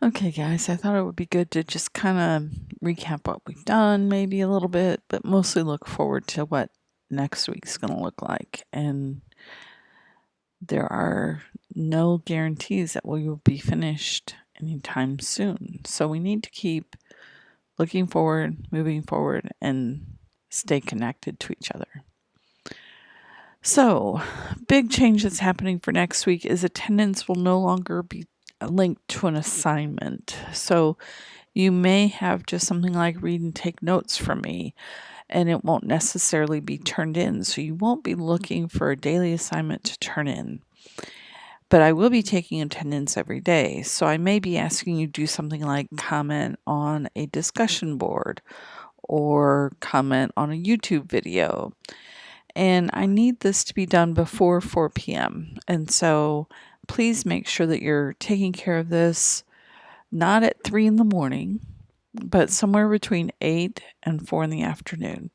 Okay, guys, I thought it would be good to just kind of recap what we've done, maybe a little bit, but mostly look forward to what next week's going to look like. And there are no guarantees that we will be finished anytime soon. So we need to keep looking forward, moving forward, and stay connected to each other. So, big change that's happening for next week is attendance will no longer be linked to an assignment. So, you may have just something like read and take notes from me, and it won't necessarily be turned in. So, you won't be looking for a daily assignment to turn in. But I will be taking attendance every day. So, I may be asking you to do something like comment on a discussion board or comment on a YouTube video. And I need this to be done before 4 p.m. And so please make sure that you're taking care of this not at 3 in the morning, but somewhere between 8 and 4 in the afternoon.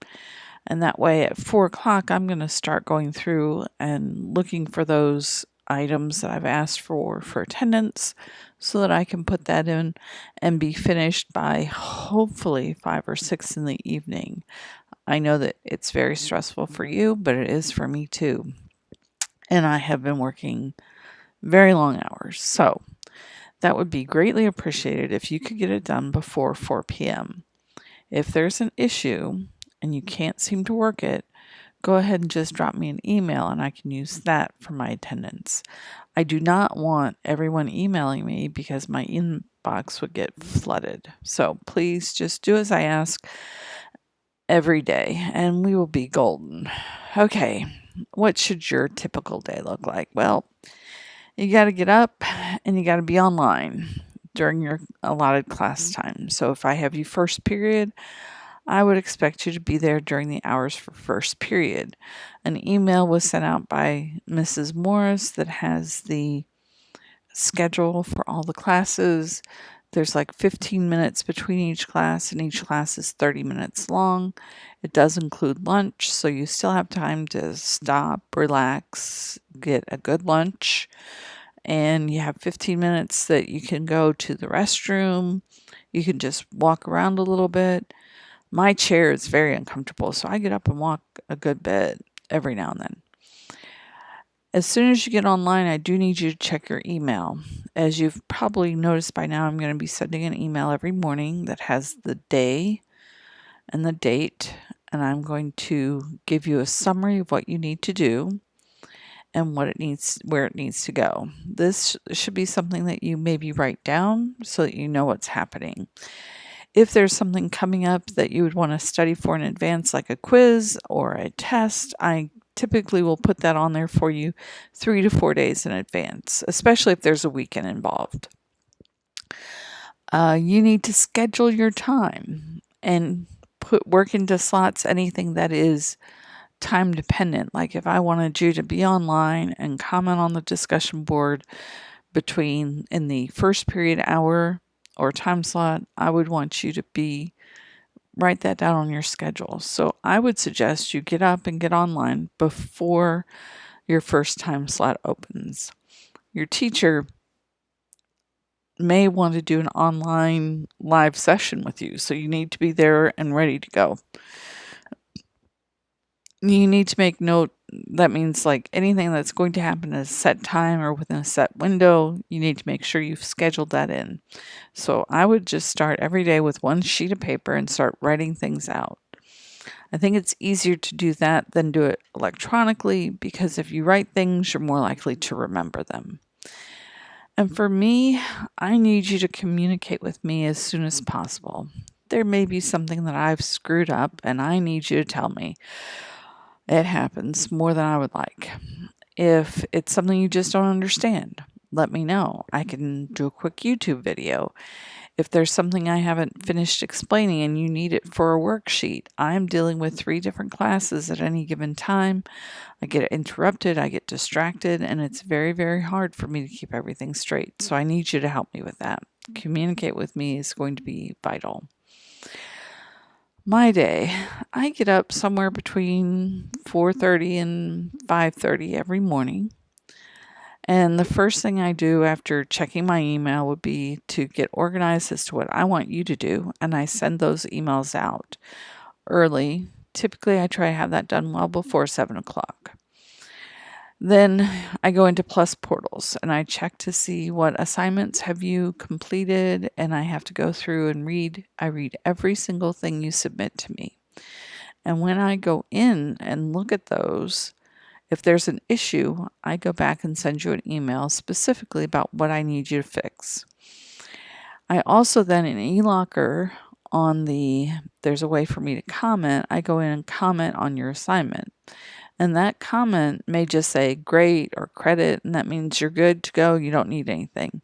And that way at 4 o'clock, I'm going to start going through and looking for those items that I've asked for attendance so that I can put that in and be finished by hopefully 5 or 6 in the evening. I know that it's very stressful for you, but it is for me too. And I have been working very long hours. So that would be greatly appreciated if you could get it done before 4 p.m. If there's an issue and you can't seem to work it, go ahead and just drop me an email and I can use that for my attendance. I do not want everyone emailing me because my inbox would get flooded. So please just do as I ask every day and we will be golden. Okay, what should your typical day look like? Well, you got to get up and you got to be online during your allotted class time. So if I have you first period, I would expect you to be there during the hours for first period. An email was sent out by Mrs. Morris that has the schedule for all the classes. There's like 15 minutes between each class, and each class is 30 minutes long. It does include lunch, so you still have time to stop, relax, get a good lunch, and you have 15 minutes that you can go to the restroom. You can just walk around a little bit. My chair is very uncomfortable, so I get up and walk a good bit every now and then. As soon as you get online, I do need you to check your email. As you've probably noticed by now, I'm going to be sending an email every morning that has the day and the date, and I'm going to give you a summary of what you need to do and where it needs to go. This should be something that you maybe write down so that you know what's happening. If there's something coming up that you would want to study for in advance, like a quiz or a test, I typically will put that on there for you 3 to 4 days in advance, especially if there's a weekend involved. You need to schedule your time and put work into slots anything that is time dependent. Like if I wanted you to be online and comment on the discussion board between in the first period hour or time slot, I would want you to write that down on your schedule. So I would suggest you get up and get online before your first time slot opens. Your teacher may want to do an online live session with you, so you need to be there and ready to go. You need to make note. That means like anything that's going to happen at a set time or within a set window, you need to make sure you've scheduled that in. So I would just start every day with one sheet of paper and start writing things out. I think it's easier to do that than do it electronically because if you write things, you're more likely to remember them. And for me, I need you to communicate with me as soon as possible. There may be something that I've screwed up and I need you to tell me. It happens more than I would like. If it's something you just don't understand, let me know. I can do a quick YouTube video. If there's something I haven't finished explaining and you need it for a worksheet, I'm dealing with 3 different classes at any given time. I get interrupted, I get distracted, and it's very, very hard for me to keep everything straight. So I need you to help me with that. Communicate with me is going to be vital. My day, I get up somewhere between 4:30 and 5:30 every morning. And the first thing I do after checking my email would be to get organized as to what I want you to do. And I send those emails out early. Typically, I try to have that done well before 7 o'clock. Then I go into Plus Portals and I check to see what assignments have you completed, and I have to go through and read. I read every single thing you submit to me. And when I go in and look at those, if there's an issue, I go back and send you an email specifically about what I need you to fix. I also then in eLocker there's a way for me to comment. I go in and comment on your assignment. And that comment may just say great or credit, and that means you're good to go. You don't need anything.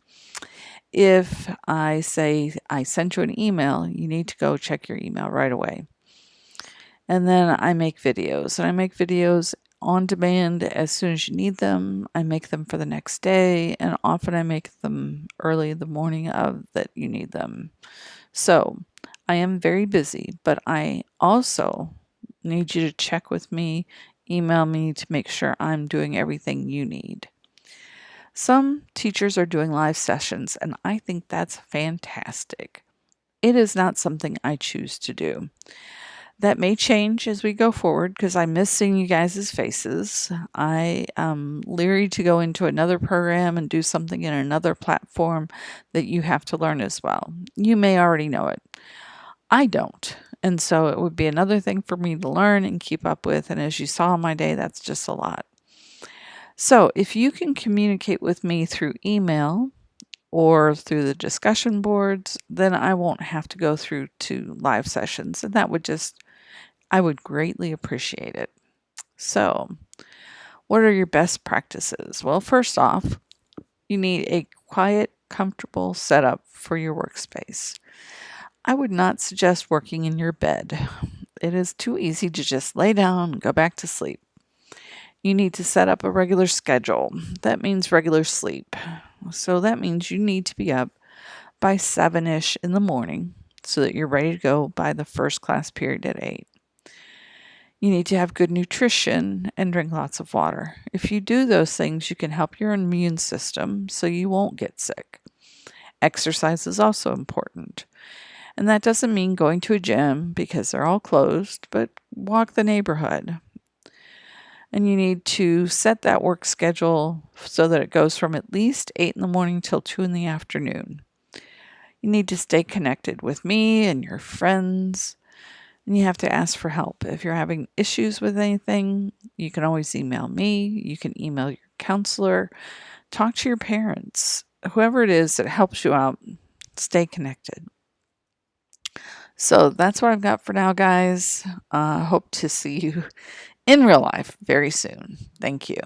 If I say I sent you an email, you need to go check your email right away. And then I make videos, and I make videos on demand as soon as you need them. I make them for the next day, and often I make them early the morning of that you need them. So I am very busy, but I also need you to check with me, email me to make sure I'm doing everything you need. Some teachers are doing live sessions, and I think that's fantastic. It is not something I choose to do. That may change as we go forward because I miss seeing you guys' faces. I am leery to go into another program and do something in another platform that you have to learn as well. You may already know it. I don't. And so it would be another thing for me to learn and keep up with. And as you saw in my day, that's just a lot. So if you can communicate with me through email or through the discussion boards, then I won't have to go through to live sessions. And I would greatly appreciate it. So, what are your best practices? Well, first off, you need a quiet, comfortable setup for your workspace. I would not suggest working in your bed. It is too easy to just lay down and go back to sleep. You need to set up a regular schedule. That means regular sleep. So that means you need to be up by 7-ish in the morning so that you're ready to go by the first class period at 8. You need to have good nutrition and drink lots of water. If you do those things, you can help your immune system so you won't get sick. Exercise is also important. And that doesn't mean going to a gym because they're all closed, but walk the neighborhood. And you need to set that work schedule so that it goes from at least 8 in the morning till 2 in the afternoon. You need to stay connected with me and your friends. And you have to ask for help. If you're having issues with anything, you can always email me. You can email your counselor. Talk to your parents. Whoever it is that helps you out, stay connected. So that's what I've got for now, guys. Hope to see you in real life very soon. Thank you.